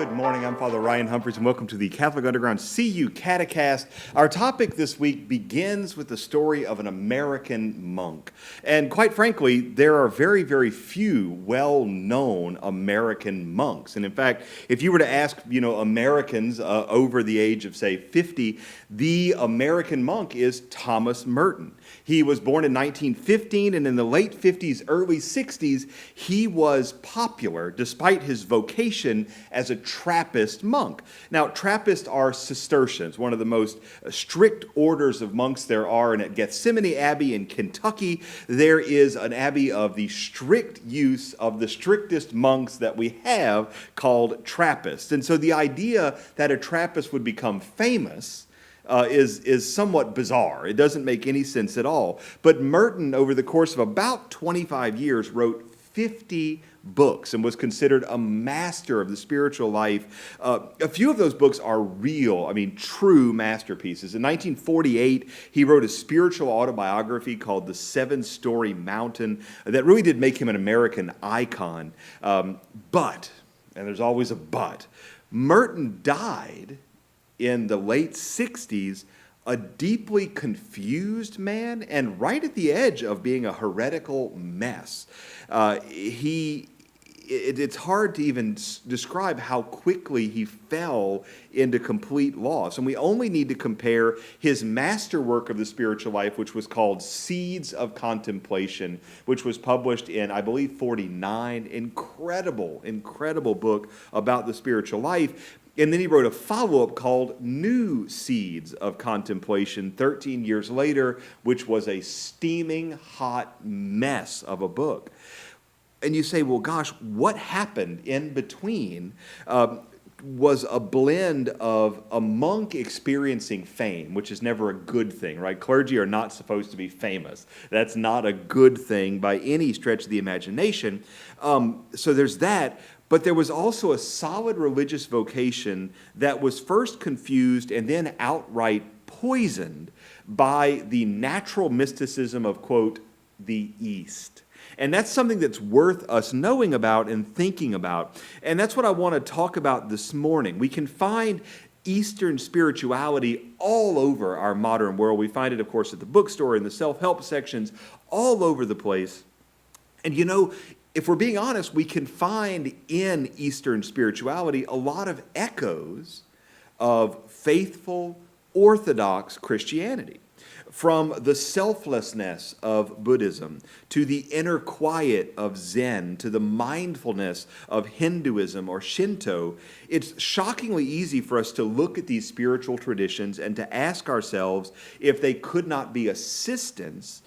Good morning. I'm Father Ryan Humphries, and welcome to the Catholic Underground CU CateCast. Our topic this week begins with the story of an American monk. And quite frankly, there are very, very few well-known American monks. And in fact, if you were to ask, Americans over the age of, say, 50, the American monk is Thomas Merton. He was born in 1915, and in the late 50s, early 60s, he was popular despite his vocation as a Trappist monk. Now, Trappists are Cistercians, one of the most strict orders of monks there are. And at Gethsemane Abbey in Kentucky, there is an abbey of the strict use of the strictest monks that we have called Trappists. And so the idea that a Trappist would become famous is somewhat bizarre. It doesn't make any sense at all. But Merton, over the course of about 25 years, wrote 50 books and was considered a master of the spiritual life. A few of those books are true masterpieces. In 1948, he wrote a spiritual autobiography called The Seven-Story Mountain that really did make him an American icon. But, and there's always a but, Merton died in the late 60s, a deeply confused man and right at the edge of being a heretical mess. It's hard to even describe how quickly he fell into complete loss. And we only need to compare his masterwork of the spiritual life, which was called Seeds of Contemplation, which was published in, I believe, 49. Incredible book about the spiritual life. And then he wrote a follow-up called New Seeds of Contemplation 13 years later, which was a steaming hot mess of a book. And you say, well, gosh, what happened in between was a blend of a monk experiencing fame, which is never a good thing, right? Clergy are not supposed to be famous. That's not a good thing by any stretch of the imagination. So there's that. But there was also a solid religious vocation that was first confused and then outright poisoned by the natural mysticism of, quote, the East. And that's something that's worth us knowing about and thinking about. And that's what I want to talk about this morning. We can find Eastern spirituality all over our modern world. We find it, of course, at the bookstore, in the self-help sections, all over the place. And if we're being honest, we can find in Eastern spirituality a lot of echoes of faithful, orthodox Christianity. From the selflessness of Buddhism, to the inner quiet of Zen, to the mindfulness of Hinduism or Shinto, it's shockingly easy for us to look at these spiritual traditions and to ask ourselves if they could not be assistants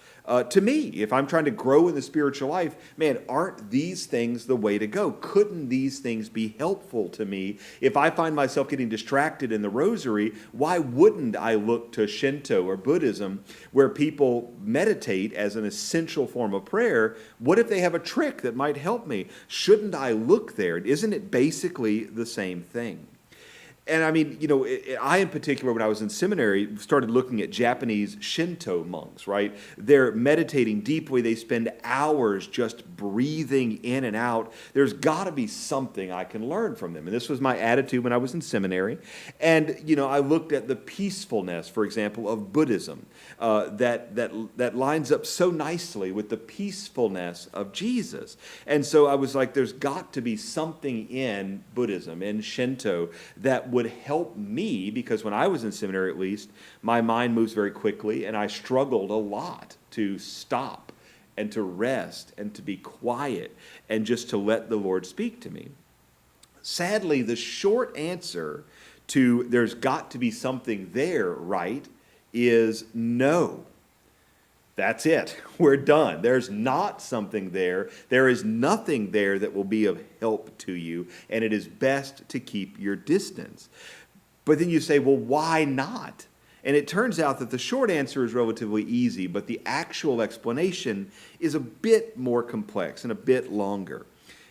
to me. If I'm trying to grow in the spiritual life, man, aren't these things the way to go? Couldn't these things be helpful to me? If I find myself getting distracted in the rosary, why wouldn't I look to Shinto or Buddhism, where people meditate as an essential form of prayer? What if they have a trick that might help me? Shouldn't I look there? Isn't it basically the same thing? And I in particular, when I was in seminary, started looking at Japanese Shinto monks, right? They're meditating deeply. They spend hours just breathing in and out. There's got to be something I can learn from them. And this was my attitude when I was in seminary. And, I looked at the peacefulness, for example, of Buddhism, that lines up so nicely with the peacefulness of Jesus. And so I was like, there's got to be something in Buddhism, in Shinto, that would help me, because when I was in seminary, at least, my mind moves very quickly, and I struggled a lot to stop and to rest and to be quiet and just to let the Lord speak to me. Sadly, the short answer to there's got to be something there, right, is no. That's it. We're done. There's not something there. There is nothing there that will be of help to you, and it is best to keep your distance. But then you say, well, why not? And it turns out that the short answer is relatively easy, but the actual explanation is a bit more complex and a bit longer.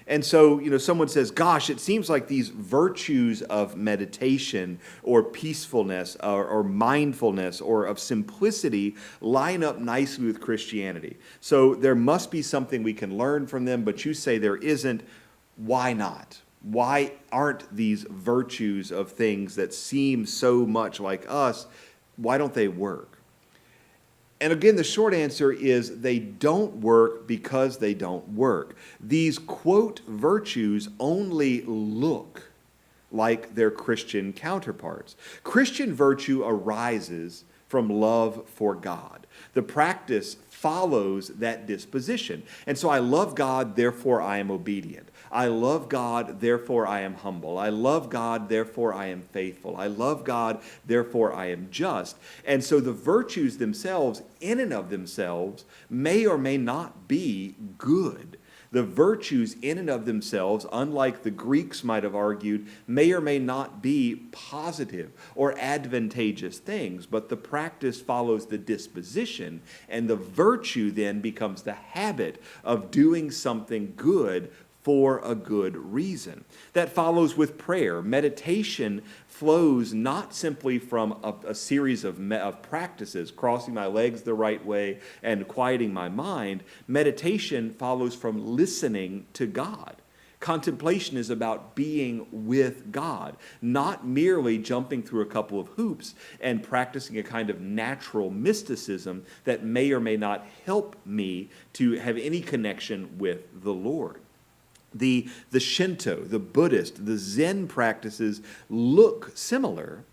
And so, someone says, gosh, it seems like these virtues of meditation or peacefulness or mindfulness or of simplicity line up nicely with Christianity. So there must be something we can learn from them, but you say there isn't. Why not? Why aren't these virtues of things that seem so much like us, why don't they work? And again, the short answer is they don't work because they don't work. These, quote, virtues only look like their Christian counterparts. Christian virtue arises from love for God. The practice follows that disposition. And so I love God, therefore I am obedient. I love God, therefore I am humble. I love God, therefore I am faithful. I love God, therefore I am just. And so the virtues themselves, in and of themselves, may or may not be good. The virtues in and of themselves, unlike the Greeks might have argued, may or may not be positive or advantageous things, but the practice follows the disposition, and the virtue then becomes the habit of doing something good for a good reason. That follows with prayer. Meditation flows not simply from a series of practices, crossing my legs the right way and quieting my mind. Meditation follows from listening to God. Contemplation is about being with God, not merely jumping through a couple of hoops and practicing a kind of natural mysticism that may or may not help me to have any connection with the Lord. The Shinto, the Buddhist, the Zen practices look similar,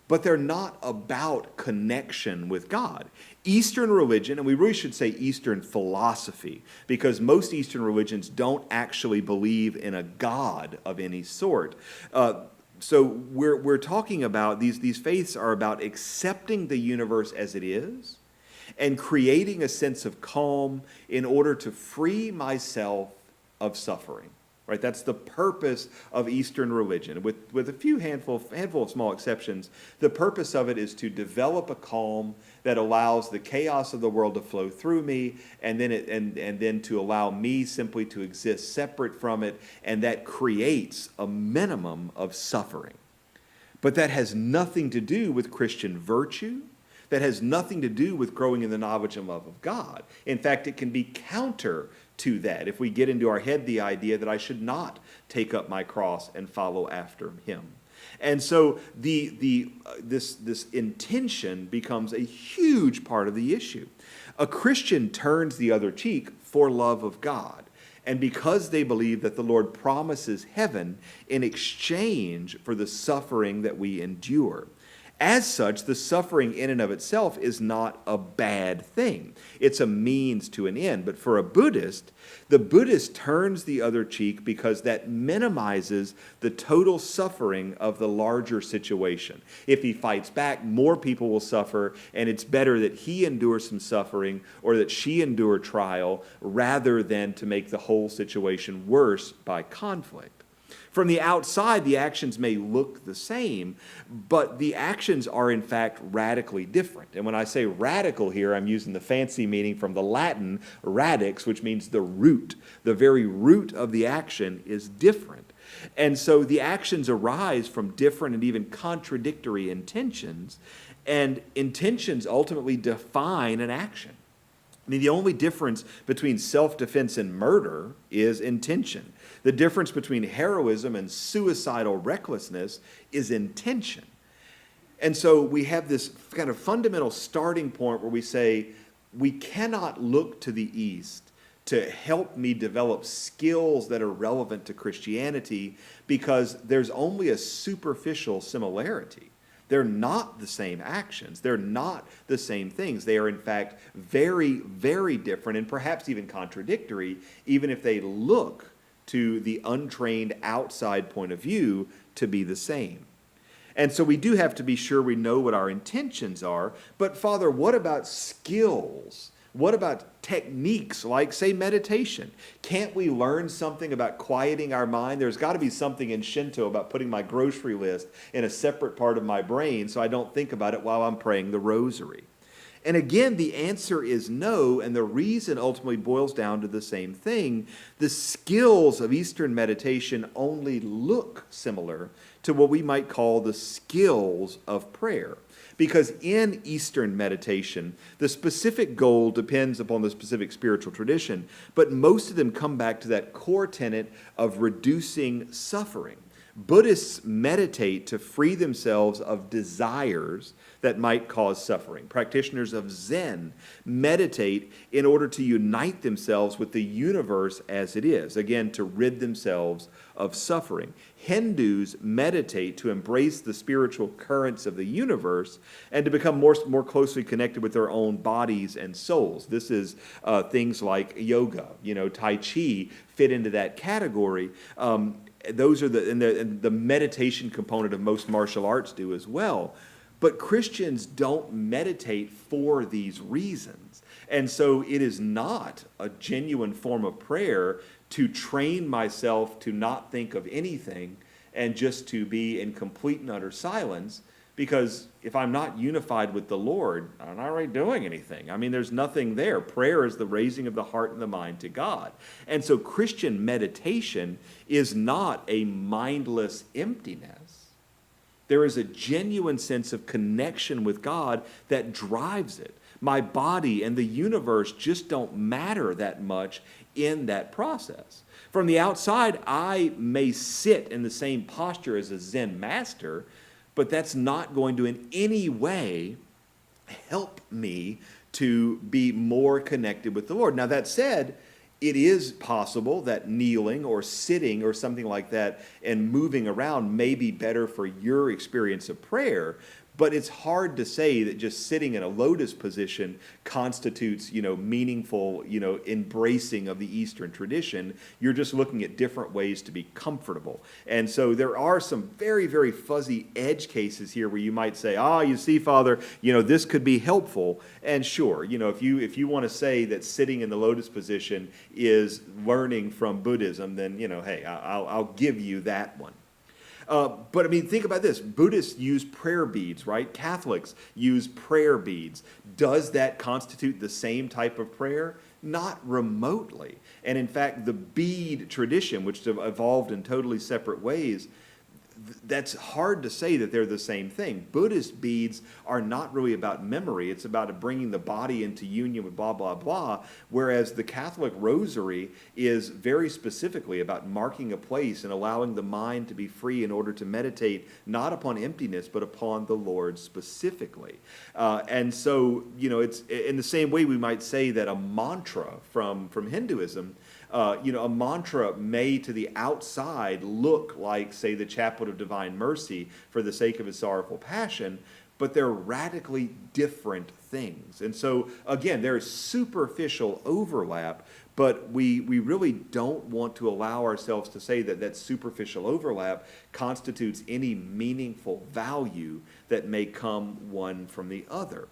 but they're not about connection with God. Eastern religion, and we really should say Eastern philosophy, because most Eastern religions don't actually believe in a God of any sort. So we're talking about, these faiths are about accepting the universe as it is and creating a sense of calm in order to free myself of suffering, right? That's the purpose of Eastern religion. With a handful of small exceptions, the purpose of it is to develop a calm that allows the chaos of the world to flow through me, and then to allow me simply to exist separate from it, and that creates a minimum of suffering. But that has nothing to do with Christian virtue. That has nothing to do with growing in the knowledge and love of God. In fact, it can be counter to that if we get into our head the idea that I should not take up my cross and follow after him. And so this intention becomes a huge part of the issue. A Christian turns the other cheek for love of God, and because they believe that the Lord promises heaven in exchange for the suffering that we endure. As such, the suffering in and of itself is not a bad thing. It's a means to an end. But for a Buddhist, the Buddhist turns the other cheek because that minimizes the total suffering of the larger situation. If he fights back, more people will suffer, and it's better that he endure some suffering or that she endure trial rather than to make the whole situation worse by conflict. From the outside, the actions may look the same, but the actions are in fact radically different. And when I say radical here, I'm using the fancy meaning from the Latin radix, which means the root. The very root of the action is different. And so the actions arise from different and even contradictory intentions, and intentions ultimately define an action. I mean, the only difference between self-defense and murder is intention. The difference between heroism and suicidal recklessness is intention. And so we have this kind of fundamental starting point where we say, we cannot look to the East to help me develop skills that are relevant to Christianity because there's only a superficial similarity. They're not the same actions. They're not the same things. They are, in fact, very, very different and perhaps even contradictory, even if they look to the untrained outside point of view to be the same. And so we do have to be sure we know what our intentions are. But, Father, what about skills? What about techniques like, say, meditation? Can't we learn something about quieting our mind? There's got to be something in Shinto about putting my grocery list in a separate part of my brain so I don't think about it while I'm praying the rosary. And again, the answer is no, and the reason ultimately boils down to the same thing. The skills of Eastern meditation only look similar to what we might call the skills of prayer. Because in Eastern meditation, the specific goal depends upon the specific spiritual tradition, but most of them come back to that core tenet of reducing suffering. Buddhists meditate to free themselves of desires that might cause suffering. Practitioners of Zen meditate in order to unite themselves with the universe as it is, again, to rid themselves of suffering. Hindus meditate to embrace the spiritual currents of the universe and to become more closely connected with their own bodies and souls. This is things like yoga, Tai Chi fit into that category. Those are the meditation component of most martial arts do as well. But Christians don't meditate for these reasons. And so it is not a genuine form of prayer to train myself to not think of anything and just to be in complete and utter silence, because if I'm not unified with the Lord, I'm not really doing anything. I mean, there's nothing there. Prayer is the raising of the heart and the mind to God. And so Christian meditation is not a mindless emptiness. There is a genuine sense of connection with God that drives it. My body and the universe just don't matter that much in that process. From the outside, I may sit in the same posture as a Zen master, but that's not going to in any way help me to be more connected with the Lord. Now, that said, it is possible that kneeling or sitting or something like that and moving around may be better for your experience of prayer, but it's hard to say that just sitting in a lotus position constitutes, meaningful, embracing of the Eastern tradition. You're just looking at different ways to be comfortable. And so there are some very, very fuzzy edge cases here where you might say, you see, Father, this could be helpful. And sure, if you want to say that sitting in the lotus position is learning from Buddhism, then, hey, I'll give you that one. But I mean, think about this. Buddhists use prayer beads, right? Catholics use prayer beads. Does that constitute the same type of prayer? Not remotely. And in fact, the bead tradition, which evolved in totally separate ways, that's hard to say that they're the same thing. Buddhist beads are not really about memory. It's about bringing the body into union with blah, blah, blah, whereas the Catholic rosary is very specifically about marking a place and allowing the mind to be free in order to meditate not upon emptiness, but upon the Lord specifically. And so, it's in the same way we might say that a mantra from Hinduism, a mantra may to the outside look like, say, the Chaplet of Divine Mercy for the sake of his sorrowful passion, but they're radically different things. And so, again, there's superficial overlap, but we really don't want to allow ourselves to say that superficial overlap constitutes any meaningful value that may come one from the other.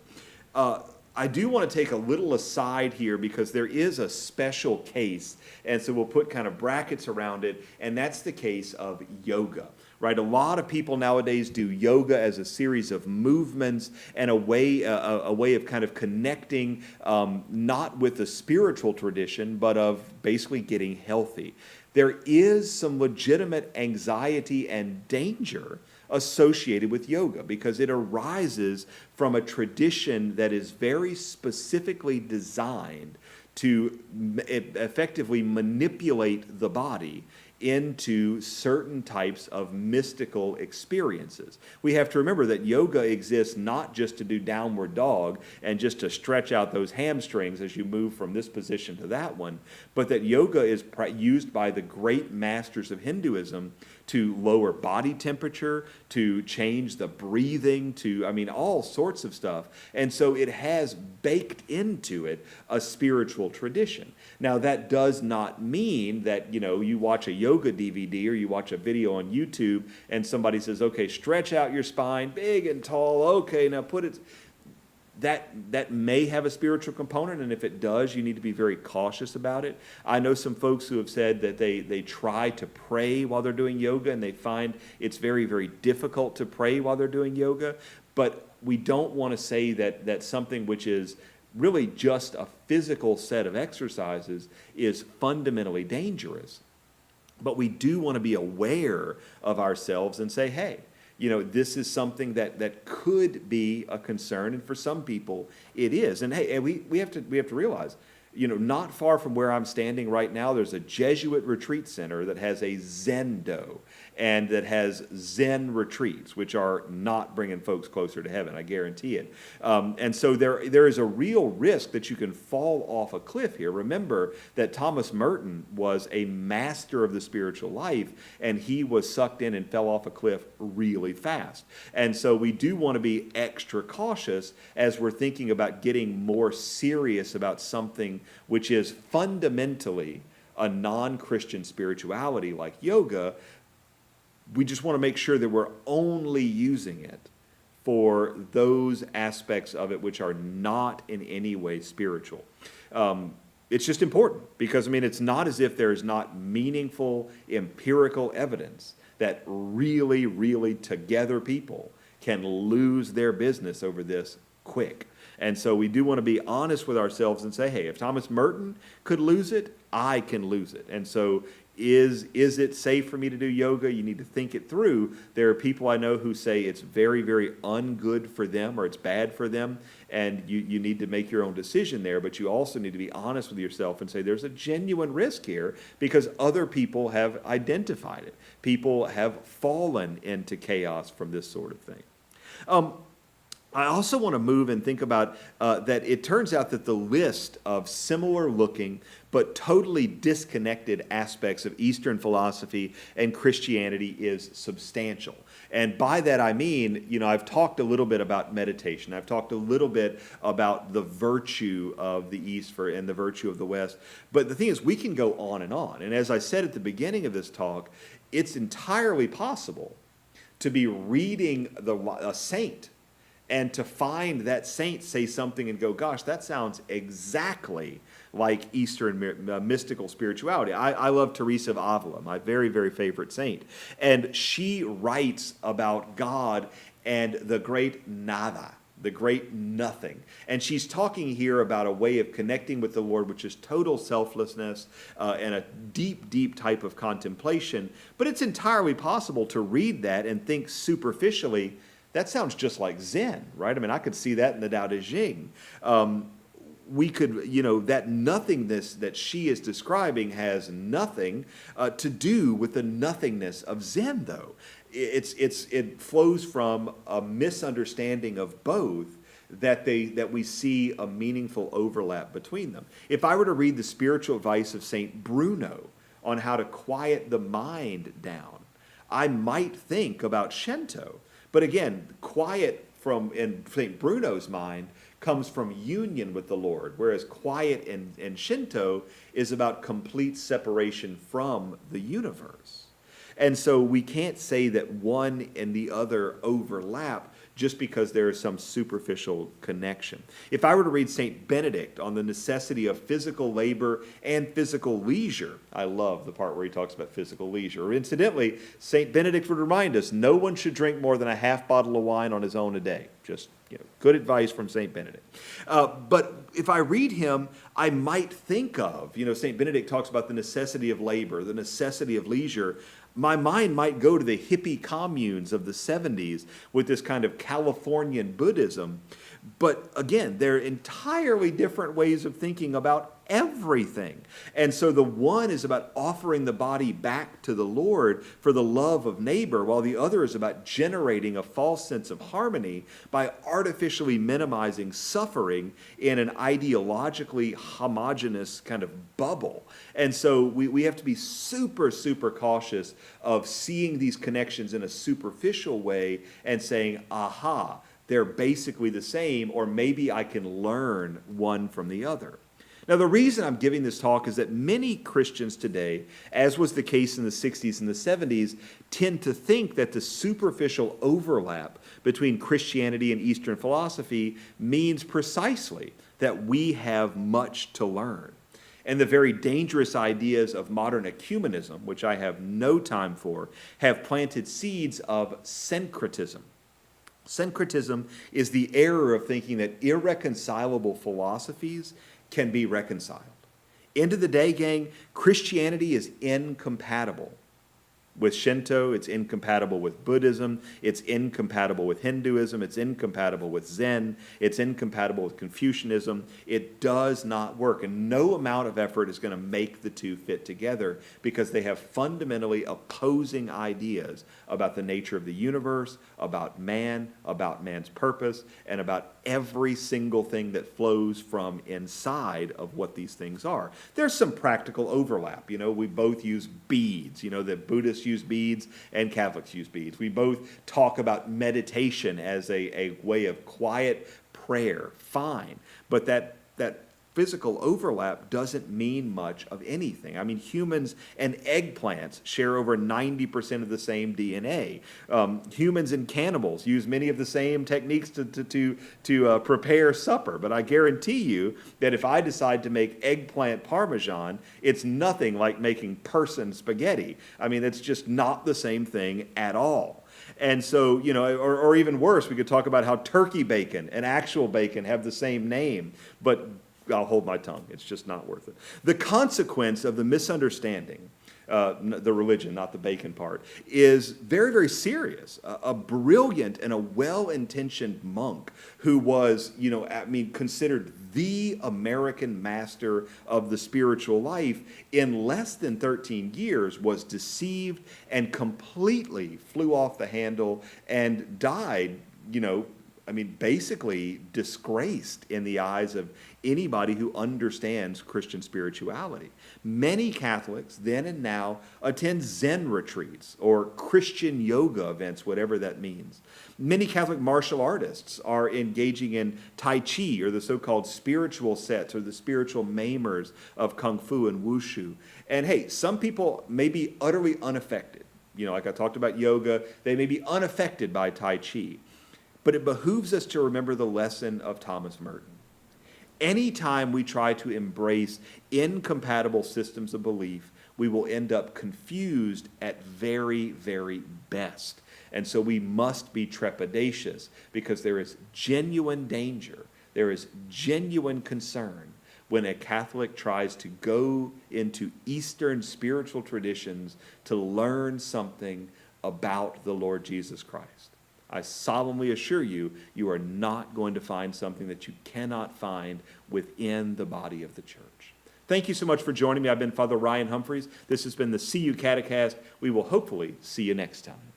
I do want to take a little aside here because there is a special case, and so we'll put kind of brackets around it, and that's the case of yoga, right? A lot of people nowadays do yoga as a series of movements and a way of kind of connecting, not with the spiritual tradition, but of basically getting healthy. There is some legitimate anxiety and danger associated with yoga because it arises from a tradition that is very specifically designed to effectively manipulate the body into certain types of mystical experiences. We have to remember that yoga exists not just to do downward dog and just to stretch out those hamstrings as you move from this position to that one, but that yoga is used by the great masters of Hinduism to lower body temperature, to change the breathing, all sorts of stuff. And so it has baked into it a spiritual tradition. Now, that does not mean that, you watch a yoga DVD or you watch a video on YouTube and somebody says, okay, stretch out your spine, big and tall, okay, now put it... That may have a spiritual component, and if it does, you need to be very cautious about it. I know some folks who have said that they try to pray while they're doing yoga, and they find it's very, very difficult to pray while they're doing yoga, but we don't want to say that something which is really just a physical set of exercises is fundamentally dangerous. But we do want to be aware of ourselves and say, hey, this is something that could be a concern, and for some people it is. And hey, we have to realize, not far from where I'm standing right now, there's a Jesuit retreat center that has a Zendo and that has Zen retreats, which are not bringing folks closer to heaven, I guarantee it. And so there is a real risk that you can fall off a cliff here. Remember that Thomas Merton was a master of the spiritual life, and he was sucked in and fell off a cliff really fast. And so we do want to be extra cautious as we're thinking about getting more serious about something which is fundamentally a non-Christian spirituality like yoga. We just want to make sure that we're only using it for those aspects of it which are not in any way spiritual. It's just important because, it's not as if there's not meaningful empirical evidence that really, really together people can lose their business over this quick. And so we do want to be honest with ourselves and say, hey, if Thomas Merton could lose it, I can lose it. And so is it safe for me to do yoga? You need to think it through. There are people I know who say it's very, very ungood for them or it's bad for them, and you need to make your own decision there, but you also need to be honest with yourself and say there's a genuine risk here because other people have identified it. People have fallen into chaos from this sort of thing. I also want to move and think about that it turns out that the list of similar looking but totally disconnected aspects of Eastern philosophy and Christianity is substantial. And by that I mean, I've talked a little bit about meditation. I've talked a little bit about the virtue of the East and the virtue of the West. But the thing is, we can go on. And as I said at the beginning of this talk, it's entirely possible to be reading a saint and to find that saint say something and go, gosh, that sounds exactly like Eastern mystical spirituality. I love Teresa of Avila, my very, very favorite saint. And she writes about God and the great nada, the great nothing. And she's talking here about a way of connecting with the Lord, which is total selflessness and a deep, deep type of contemplation. But it's entirely possible to read that and think superficially, that sounds just like Zen, right? I could see that in the Tao Te Ching. We could, that nothingness that she is describing has nothing to do with the nothingness of Zen, though. It flows from a misunderstanding of both that we see a meaningful overlap between them. If I were to read the spiritual advice of St. Bruno on how to quiet the mind down, I might think about Shinto. But again, quiet in St. Bruno's mind comes from union with the Lord, whereas quiet in Shinto is about complete separation from the universe. And so we can't say that one and the other overlap just because there is some superficial connection. If I were to read St. Benedict on the necessity of physical labor and physical leisure, I love the part where he talks about physical leisure. Incidentally, St. Benedict would remind us, no one should drink more than a half bottle of wine on his own a day. Just good advice from St. Benedict. But if I read him, I might think of, St. Benedict talks about the necessity of labor, the necessity of leisure. My mind might go to the hippie communes of the 70s with this kind of Californian Buddhism. But again, they're entirely different ways of thinking about everything. And so the one is about offering the body back to the Lord for the love of neighbor, while the other is about generating a false sense of harmony by artificially minimizing suffering in an ideologically homogeneous kind of bubble. And so we have to be super, super cautious of seeing these connections in a superficial way and saying, aha, they're basically the same, or maybe I can learn one from the other. Now, the reason I'm giving this talk is that many Christians today, as was the case in the 60s and the 70s, tend to think that the superficial overlap between Christianity and Eastern philosophy means precisely that we have much to learn. And the very dangerous ideas of modern ecumenism, which I have no time for, have planted seeds of syncretism. Syncretism is the error of thinking that irreconcilable philosophies can be reconciled. End of the day, gang, Christianity is incompatible with Shinto, it's incompatible with Buddhism, it's incompatible with Hinduism, it's incompatible with Zen, it's incompatible with Confucianism. It does not work, and no amount of effort is going to make the two fit together because they have fundamentally opposing ideas about the nature of the universe, about man's purpose, and about every single thing that flows from inside of what these things are. There's some practical overlap. We both use beads. That Buddhists use beads and Catholics use beads. We both talk about meditation as a way of quiet prayer. Fine. But that physical overlap doesn't mean much of anything. I mean, humans and eggplants share over 90% of the same DNA. Humans and cannibals use many of the same techniques to prepare supper. But I guarantee you that if I decide to make eggplant parmesan, it's nothing like making person spaghetti. I mean, it's just not the same thing at all. And so, or even worse, we could talk about how turkey bacon and actual bacon have the same name, but I'll hold my tongue. It's just not worth it. The consequence of the misunderstanding, the religion, not the bacon part, is very, very serious. A brilliant and a well-intentioned monk who was, considered the American master of the spiritual life, in less than 13 years was deceived and completely flew off the handle and died, basically disgraced in the eyes of anybody who understands Christian spirituality. Many Catholics then and now attend Zen retreats or Christian yoga events, whatever that means. Many Catholic martial artists are engaging in Tai Chi, or the so-called spiritual sets, or the spiritual maimers of Kung Fu and Wushu. And hey, some people may be utterly unaffected. Like I talked about yoga, they may be unaffected by Tai Chi. But it behooves us to remember the lesson of Thomas Merton. Anytime we try to embrace incompatible systems of belief, we will end up confused at very, very best. And so we must be trepidatious because there is genuine danger, there is genuine concern when a Catholic tries to go into Eastern spiritual traditions to learn something about the Lord Jesus Christ. I solemnly assure you, you are not going to find something that you cannot find within the body of the church. Thank you so much for joining me. I've been Father Ryan Humphries. This has been the CU CateCast. We will hopefully see you next time.